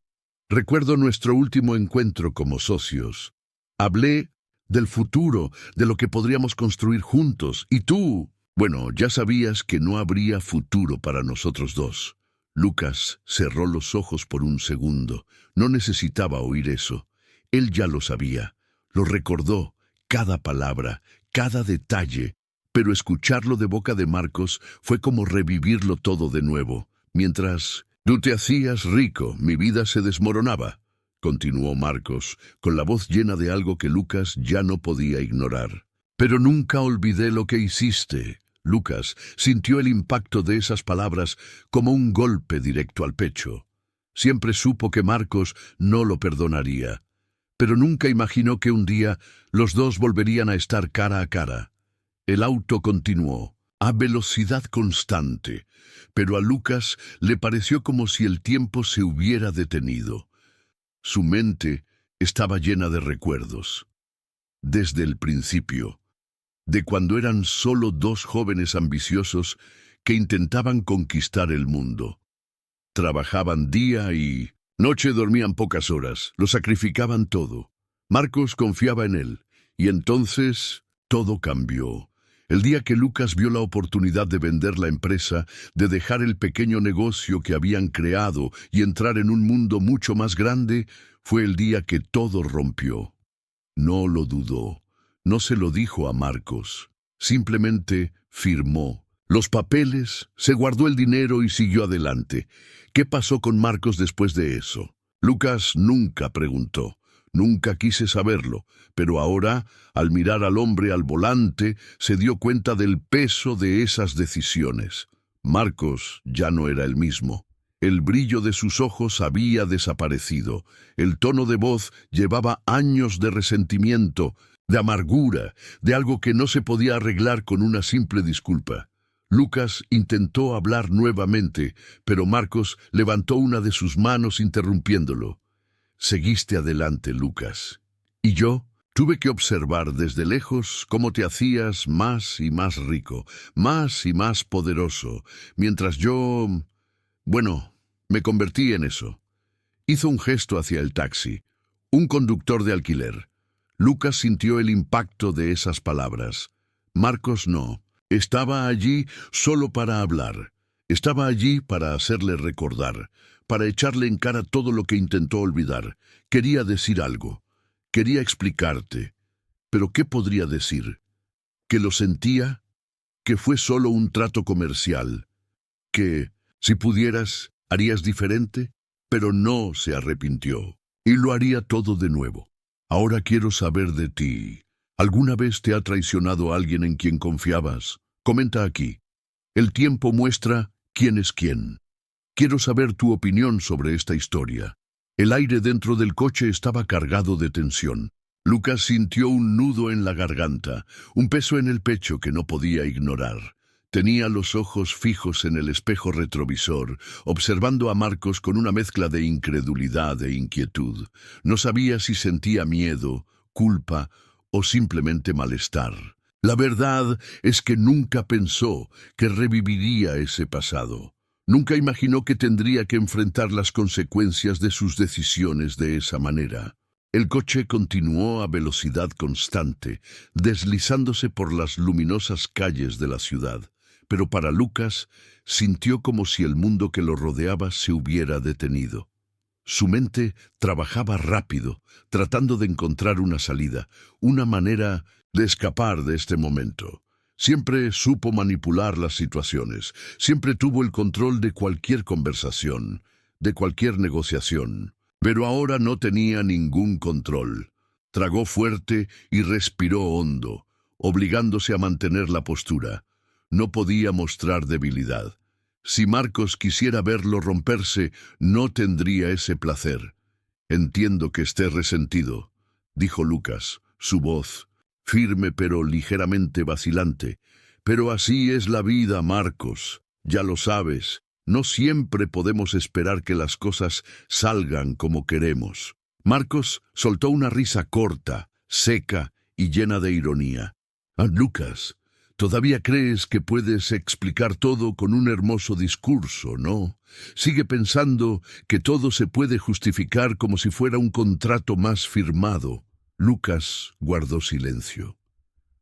Recuerdo nuestro último encuentro como socios. Hablé del futuro, de lo que podríamos construir juntos, y tú, bueno, ya sabías que no habría futuro para nosotros dos. Lucas cerró los ojos por un segundo. No necesitaba oír eso. Él ya lo sabía. Lo recordó, cada palabra, cada detalle, pero escucharlo de boca de Marcos fue como revivirlo todo de nuevo. Mientras tú te hacías rico, mi vida se desmoronaba, continuó Marcos, con la voz llena de algo que Lucas ya no podía ignorar. Pero nunca olvidé lo que hiciste. Lucas sintió el impacto de esas palabras como un golpe directo al pecho. Siempre supo que Marcos no lo perdonaría, pero nunca imaginó que un día los dos volverían a estar cara a cara. El auto continuó, a velocidad constante, pero a Lucas le pareció como si el tiempo se hubiera detenido. Su mente estaba llena de recuerdos. Desde el principio, de cuando eran solo dos jóvenes ambiciosos que intentaban conquistar el mundo. Trabajaban día y noche, dormían pocas horas, lo sacrificaban todo. Marcos confiaba en él, y entonces todo cambió. El día que Lucas vio la oportunidad de vender la empresa, de dejar el pequeño negocio que habían creado y entrar en un mundo mucho más grande, fue el día que todo rompió. No lo dudó. No se lo dijo a Marcos, simplemente firmó los papeles, se guardó el dinero y siguió adelante. ¿Qué pasó con Marcos después de eso? Lucas nunca preguntó, nunca quise saberlo, pero ahora, al mirar al hombre al volante, se dio cuenta del peso de esas decisiones. Marcos ya no era el mismo. El brillo de sus ojos había desaparecido. El tono de voz llevaba años de resentimiento, de amargura, de algo que no se podía arreglar con una simple disculpa. Lucas intentó hablar nuevamente, pero Marcos levantó una de sus manos interrumpiéndolo. Seguiste adelante, Lucas. Y yo tuve que observar desde lejos cómo te hacías más y más rico, más y más poderoso, mientras yo... bueno, me convertí en eso. Hizo un gesto hacia el taxi, un conductor de alquiler. Lucas sintió el impacto de esas palabras. Marcos no. Estaba allí solo para hablar. Estaba allí para hacerle recordar, para echarle en cara todo lo que intentó olvidar. Quería decir algo. Quería explicarte. ¿Pero qué podría decir? ¿Que lo sentía? ¿Que fue solo un trato comercial? ¿Que, si pudieras, harías diferente? Pero no se arrepintió. Y lo haría todo de nuevo. Ahora quiero saber de ti. ¿Alguna vez te ha traicionado alguien en quien confiabas? Comenta aquí. El tiempo muestra quién es quién. Quiero saber tu opinión sobre esta historia. El aire dentro del coche estaba cargado de tensión. Lucas sintió un nudo en la garganta, un peso en el pecho que no podía ignorar. Tenía los ojos fijos en el espejo retrovisor, observando a Marcos con una mezcla de incredulidad e inquietud. No sabía si sentía miedo, culpa o simplemente malestar. La verdad es que nunca pensó que reviviría ese pasado. Nunca imaginó que tendría que enfrentar las consecuencias de sus decisiones de esa manera. El coche continuó a velocidad constante, deslizándose por las luminosas calles de la ciudad. Pero para Lucas sintió como si el mundo que lo rodeaba se hubiera detenido. Su mente trabajaba rápido, tratando de encontrar una salida, una manera de escapar de este momento. Siempre supo manipular las situaciones, siempre tuvo el control de cualquier conversación, de cualquier negociación. Pero ahora no tenía ningún control. Tragó fuerte y respiró hondo, obligándose a mantener la postura. No podía mostrar debilidad. Si Marcos quisiera verlo romperse, no tendría ese placer. «Entiendo que esté resentido», dijo Lucas, su voz, firme pero ligeramente vacilante. «Pero así es la vida, Marcos. Ya lo sabes, no siempre podemos esperar que las cosas salgan como queremos». Marcos soltó una risa corta, seca y llena de ironía. «Ah, Lucas, todavía crees que puedes explicar todo con un hermoso discurso, ¿no? Sigue pensando que todo se puede justificar como si fuera un contrato más firmado». Lucas guardó silencio.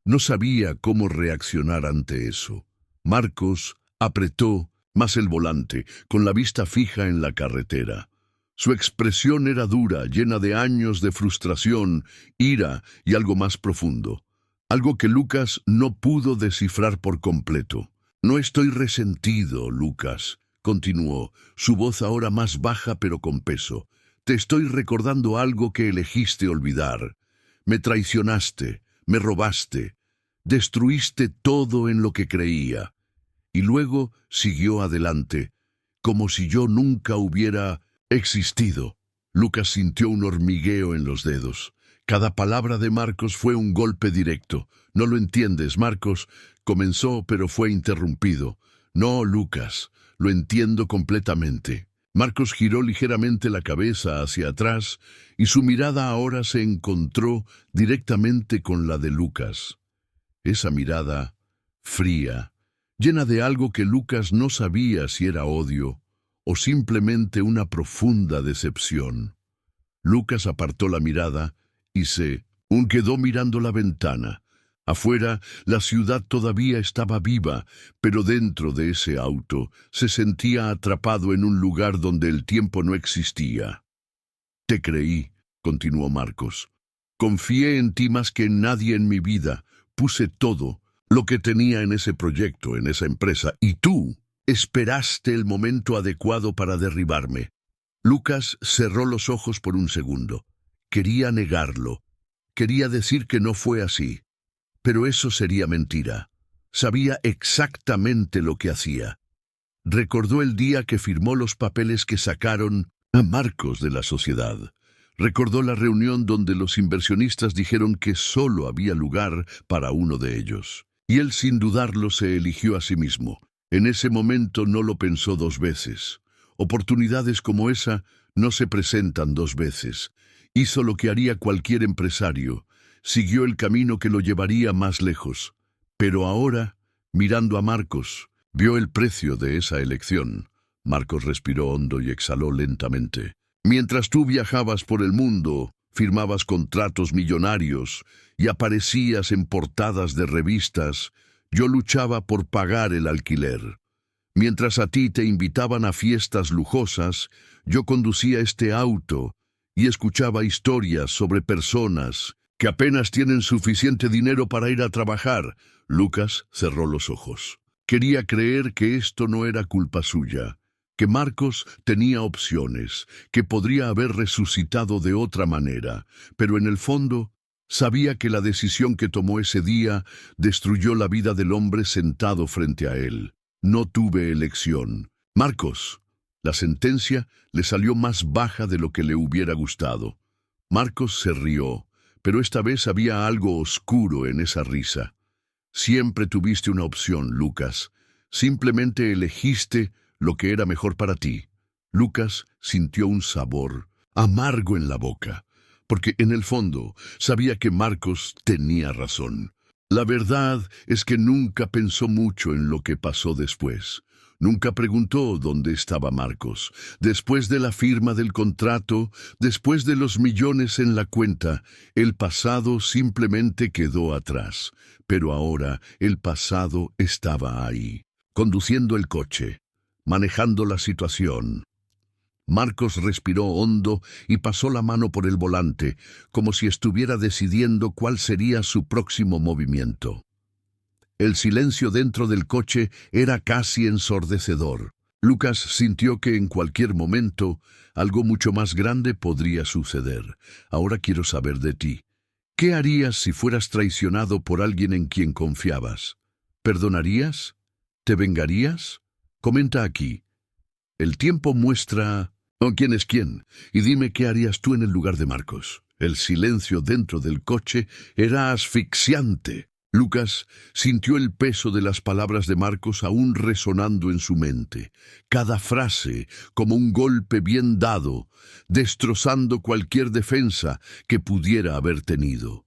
No sabía cómo reaccionar ante eso. Marcos apretó más el volante, con la vista fija en la carretera. Su expresión era dura, llena de años de frustración, ira y algo más profundo. Algo que Lucas no pudo descifrar por completo. «No estoy resentido, Lucas», continuó, su voz ahora más baja pero con peso. «Te estoy recordando algo que elegiste olvidar. Me traicionaste, me robaste, destruiste todo en lo que creía». Y luego siguió adelante, como si yo nunca hubiera existido. Lucas sintió un hormigueo en los dedos. Cada palabra de Marcos fue un golpe directo. «No lo entiendes, Marcos», comenzó, pero fue interrumpido. «No, Lucas, lo entiendo completamente». Marcos giró ligeramente la cabeza hacia atrás y su mirada ahora se encontró directamente con la de Lucas. Esa mirada fría, llena de algo que Lucas no sabía si era odio o simplemente una profunda decepción. Lucas apartó la mirada y se quedó mirando la ventana. Afuera, la ciudad todavía estaba viva, pero dentro de ese auto se sentía atrapado en un lugar donde el tiempo no existía. «Te creí», continuó Marcos. «Confié en ti más que en nadie en mi vida. Puse todo lo que tenía en ese proyecto, en esa empresa, y tú esperaste el momento adecuado para derribarme». Lucas cerró los ojos por un segundo. Quería negarlo. Quería decir que no fue así. Pero eso sería mentira. Sabía exactamente lo que hacía. Recordó el día que firmó los papeles que sacaron a Marcos de la sociedad. Recordó la reunión donde los inversionistas dijeron que solo había lugar para uno de ellos. Y él sin dudarlo se eligió a sí mismo. En ese momento no lo pensó dos veces. Oportunidades como esa no se presentan dos veces. Hizo lo que haría cualquier empresario. Siguió el camino que lo llevaría más lejos. Pero ahora, mirando a Marcos, vio el precio de esa elección. Marcos respiró hondo y exhaló lentamente. «Mientras tú viajabas por el mundo, firmabas contratos millonarios y aparecías en portadas de revistas, yo luchaba por pagar el alquiler. Mientras a ti te invitaban a fiestas lujosas, yo conducía este auto y escuchaba historias sobre personas que apenas tienen suficiente dinero para ir a trabajar». Lucas cerró los ojos. Quería creer que esto no era culpa suya, que Marcos tenía opciones, que podría haber resucitado de otra manera, pero en el fondo sabía que la decisión que tomó ese día destruyó la vida del hombre sentado frente a él. «No tuve elección. Marcos». La sentencia le salió más baja de lo que le hubiera gustado. Marcos se rió, pero esta vez había algo oscuro en esa risa. «Siempre tuviste una opción, Lucas. Simplemente elegiste lo que era mejor para ti. Lucas sintió un sabor amargo en la boca, porque en el fondo sabía que Marcos tenía razón. La verdad es que nunca pensó mucho en lo que pasó después. Nunca preguntó dónde estaba Marcos. Después de la firma del contrato, después de los millones en la cuenta, el pasado simplemente quedó atrás. Pero ahora el pasado estaba ahí, conduciendo el coche, manejando la situación. Marcos respiró hondo y pasó la mano por el volante, como si estuviera decidiendo cuál sería su próximo movimiento. El silencio dentro del coche era casi ensordecedor. Lucas sintió que en cualquier momento algo mucho más grande podría suceder. Ahora quiero saber de ti. ¿Qué harías si fueras traicionado por alguien en quien confiabas? ¿Perdonarías? ¿Te vengarías? Comenta aquí. El tiempo muestra quién es quién, y dime qué harías tú en el lugar de Marcos. El silencio dentro del coche era asfixiante. Lucas sintió el peso de las palabras de Marcos aún resonando en su mente. Cada frase como un golpe bien dado, destrozando cualquier defensa que pudiera haber tenido.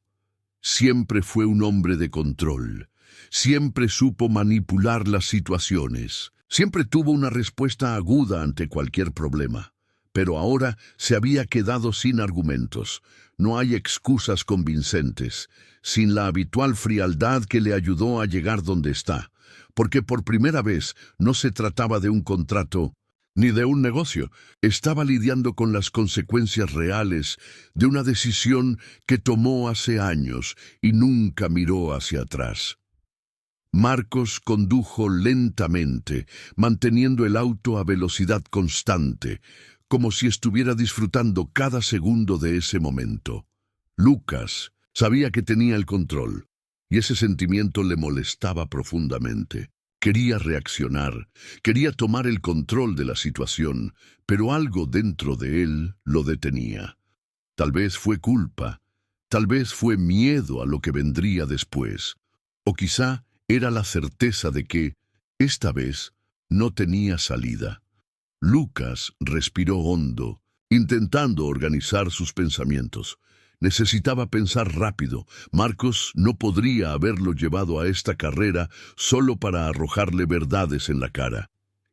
Siempre fue un hombre de control. Siempre supo manipular las situaciones. Siempre tuvo una respuesta aguda ante cualquier problema. Pero ahora se había quedado sin argumentos. No hay excusas convincentes, sin la habitual frialdad que le ayudó a llegar donde está. Porque por primera vez no se trataba de un contrato ni de un negocio. Estaba lidiando con las consecuencias reales de una decisión que tomó hace años y nunca miró hacia atrás. Marcos condujo lentamente, manteniendo el auto a velocidad constante, como si estuviera disfrutando cada segundo de ese momento. Lucas sabía que tenía el control, y ese sentimiento le molestaba profundamente. Quería reaccionar, quería tomar el control de la situación, pero algo dentro de él lo detenía. Tal vez fue culpa, tal vez fue miedo a lo que vendría después, o quizá era la certeza de que, esta vez, no tenía salida. Lucas respiró hondo, intentando organizar sus pensamientos. Necesitaba pensar rápido. Marcos no podría haberlo llevado a esta carrera solo para arrojarle verdades en la cara.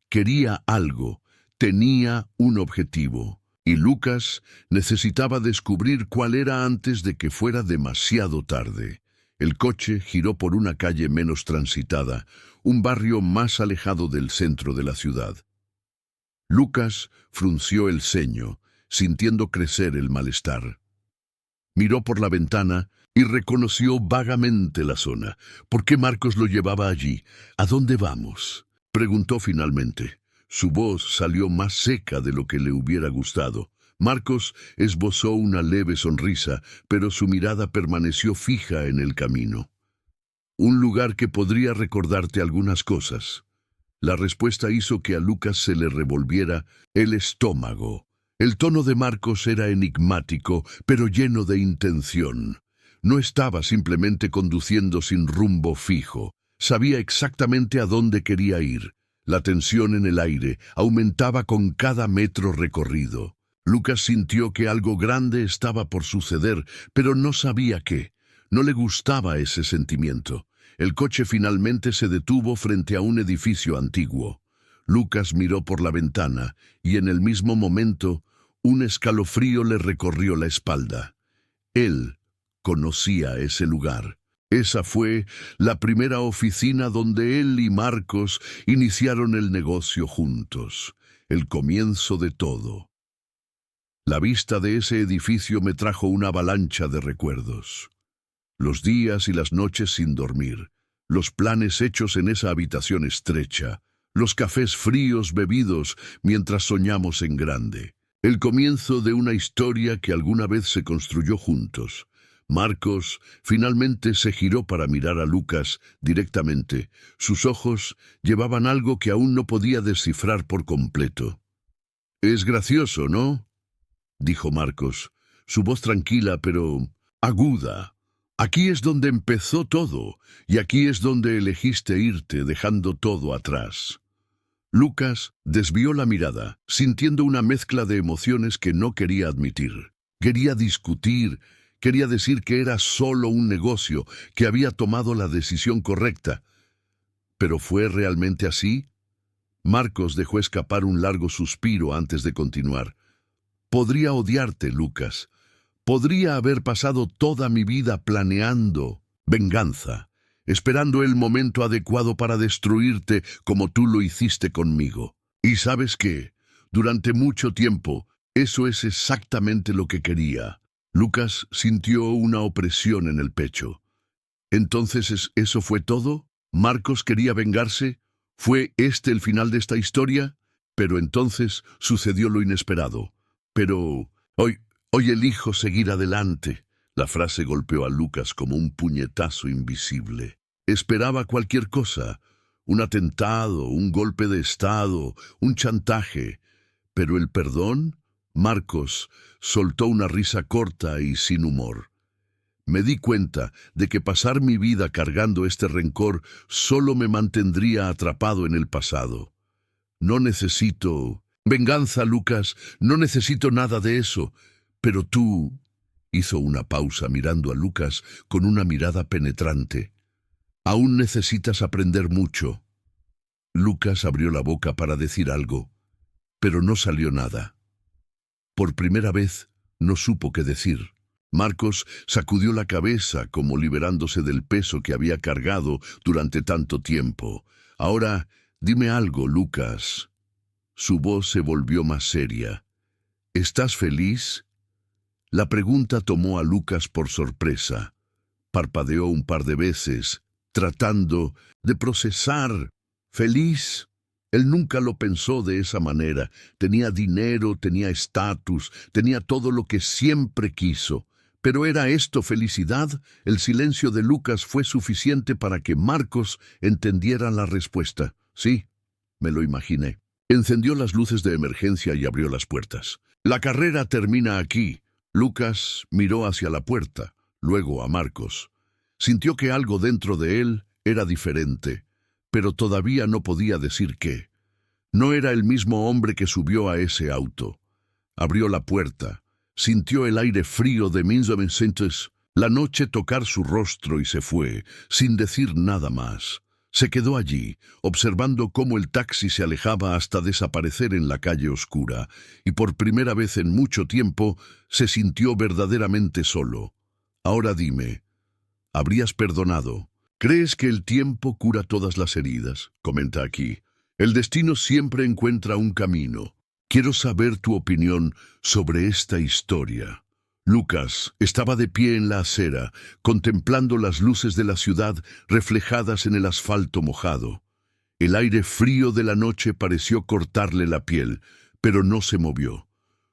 Quería algo, tenía un objetivo, y Lucas necesitaba descubrir cuál era antes de que fuera demasiado tarde. El coche giró por una calle menos transitada, un barrio más alejado del centro de la ciudad. Lucas frunció el ceño, sintiendo crecer el malestar. Miró por la ventana y reconoció vagamente la zona. ¿Por qué Marcos lo llevaba allí? ¿A dónde vamos?, preguntó finalmente. Su voz salió más seca de lo que le hubiera gustado. Marcos esbozó una leve sonrisa, pero su mirada permaneció fija en el camino. Un lugar que podría recordarte algunas cosas. La respuesta hizo que a Lucas se le revolviera el estómago. El tono de Marcos era enigmático, pero lleno de intención. No estaba simplemente conduciendo sin rumbo fijo. Sabía exactamente a dónde quería ir. La tensión en el aire aumentaba con cada metro recorrido. Lucas sintió que algo grande estaba por suceder, pero no sabía qué. No le gustaba ese sentimiento. El coche finalmente se detuvo frente a un edificio antiguo. Lucas miró por la ventana y en el mismo momento un escalofrío le recorrió la espalda. Él conocía ese lugar. Esa fue la primera oficina donde él y Marcos iniciaron el negocio juntos. El comienzo de todo. La vista de ese edificio me trajo una avalancha de recuerdos. Los días y las noches sin dormir, los planes hechos en esa habitación estrecha, los cafés fríos bebidos mientras soñamos en grande. El comienzo de una historia que alguna vez se construyó juntos. Marcos finalmente se giró para mirar a Lucas directamente. Sus ojos llevaban algo que aún no podía descifrar por completo. «Es gracioso, ¿no?», dijo Marcos, su voz tranquila pero aguda. Aquí es donde empezó todo, y aquí es donde elegiste irte dejando todo atrás. Lucas desvió la mirada, sintiendo una mezcla de emociones que no quería admitir. Quería discutir, quería decir que era solo un negocio, que había tomado la decisión correcta. ¿Pero fue realmente así? Marcos dejó escapar un largo suspiro antes de continuar. Podría odiarte, Lucas. Podría haber pasado toda mi vida planeando venganza, esperando el momento adecuado para destruirte como tú lo hiciste conmigo. ¿Y sabes qué? Durante mucho tiempo, eso es exactamente lo que quería. Lucas sintió una opresión en el pecho. Entonces, ¿eso fue todo? ¿Marcos quería vengarse? ¿Fue este el final de esta historia? Pero entonces sucedió lo inesperado. Pero hoy elijo seguir adelante. La frase golpeó a Lucas como un puñetazo invisible. Esperaba cualquier cosa, un atentado, un golpe de estado, un chantaje. Pero el perdón, Marcos soltó una risa corta y sin humor. Me di cuenta de que pasar mi vida cargando este rencor solo me mantendría atrapado en el pasado. No necesito venganza, Lucas, no necesito nada de eso. Pero tú... Hizo una pausa mirando a Lucas con una mirada penetrante. Aún necesitas aprender mucho. Lucas abrió la boca para decir algo, pero no salió nada. Por primera vez, no supo qué decir. Marcos sacudió la cabeza como liberándose del peso que había cargado durante tanto tiempo. Ahora, dime algo, Lucas. Su voz se volvió más seria. ¿Estás feliz? La pregunta tomó a Lucas por sorpresa. Parpadeó un par de veces, tratando de procesar. ¿Feliz? Él nunca lo pensó de esa manera. Tenía dinero, tenía estatus, tenía todo lo que siempre quiso. ¿Pero era esto felicidad? El silencio de Lucas fue suficiente para que Marcos entendiera la respuesta. Sí, me lo imaginé. Encendió las luces de emergencia y abrió las puertas. La carrera termina aquí. Lucas miró hacia la puerta, luego a Marcos. Sintió que algo dentro de él era diferente, pero todavía no podía decir qué. No era el mismo hombre que subió a ese auto. Abrió la puerta, sintió el aire frío de 1900, la noche tocar su rostro y se fue, sin decir nada más. Se quedó allí, observando cómo el taxi se alejaba hasta desaparecer en la calle oscura, y por primera vez en mucho tiempo se sintió verdaderamente solo. Ahora dime, ¿habrías perdonado? ¿Crees que el tiempo cura todas las heridas? Comenta aquí. El destino siempre encuentra un camino. Quiero saber tu opinión sobre esta historia. Lucas estaba de pie en la acera, contemplando las luces de la ciudad reflejadas en el asfalto mojado. El aire frío de la noche pareció cortarle la piel, pero no se movió.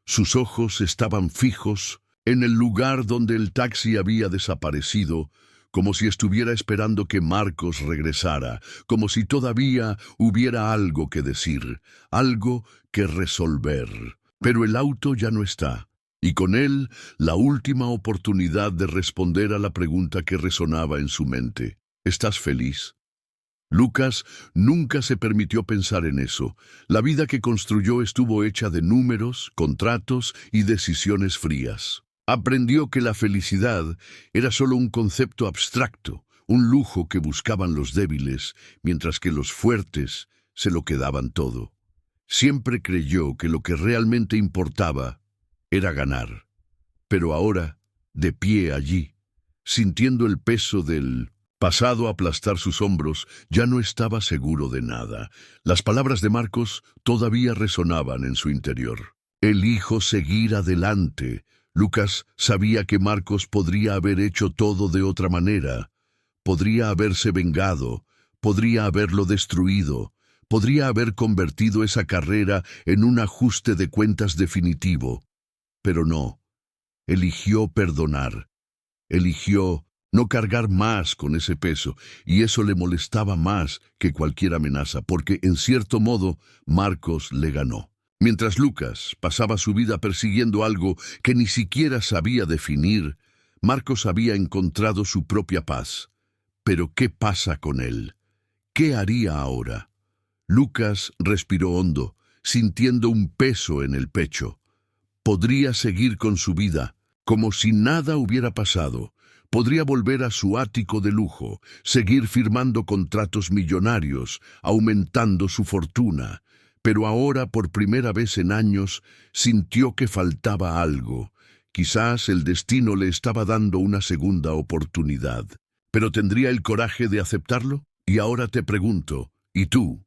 Sus ojos estaban fijos en el lugar donde el taxi había desaparecido, como si estuviera esperando que Marcos regresara, como si todavía hubiera algo que decir, algo que resolver. Pero el auto ya no está. Y con él, la última oportunidad de responder a la pregunta que resonaba en su mente. ¿Estás feliz? Lucas nunca se permitió pensar en eso. La vida que construyó estuvo hecha de números, contratos y decisiones frías. Aprendió que la felicidad era solo un concepto abstracto, un lujo que buscaban los débiles, mientras que los fuertes se lo quedaban todo. Siempre creyó que lo que realmente importaba era ganar. Pero ahora, de pie allí, sintiendo el peso del pasado aplastar sus hombros, ya no estaba seguro de nada. Las palabras de Marcos todavía resonaban en su interior. Elijo seguir adelante. Lucas sabía que Marcos podría haber hecho todo de otra manera. Podría haberse vengado, podría haberlo destruido, podría haber convertido esa carrera en un ajuste de cuentas definitivo. Pero no, eligió perdonar, eligió no cargar más con ese peso, y eso le molestaba más que cualquier amenaza, porque en cierto modo Marcos le ganó. Mientras Lucas pasaba su vida persiguiendo algo que ni siquiera sabía definir, Marcos había encontrado su propia paz. Pero ¿qué pasa con él? ¿Qué haría ahora? Lucas respiró hondo, sintiendo un peso en el pecho. Podría seguir con su vida, como si nada hubiera pasado. Podría volver a su ático de lujo, seguir firmando contratos millonarios, aumentando su fortuna. Pero ahora, por primera vez en años, sintió que faltaba algo. Quizás el destino le estaba dando una segunda oportunidad. ¿Pero tendría el coraje de aceptarlo? Y ahora te pregunto, ¿y tú?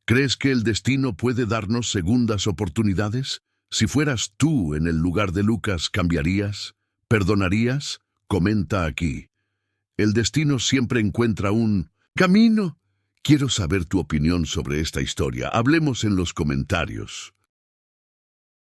¿Crees que el destino puede darnos segundas oportunidades? Si fueras tú en el lugar de Lucas, ¿cambiarías? ¿Perdonarías? Comenta aquí. El destino siempre encuentra un camino. Quiero saber tu opinión sobre esta historia. Hablemos en los comentarios.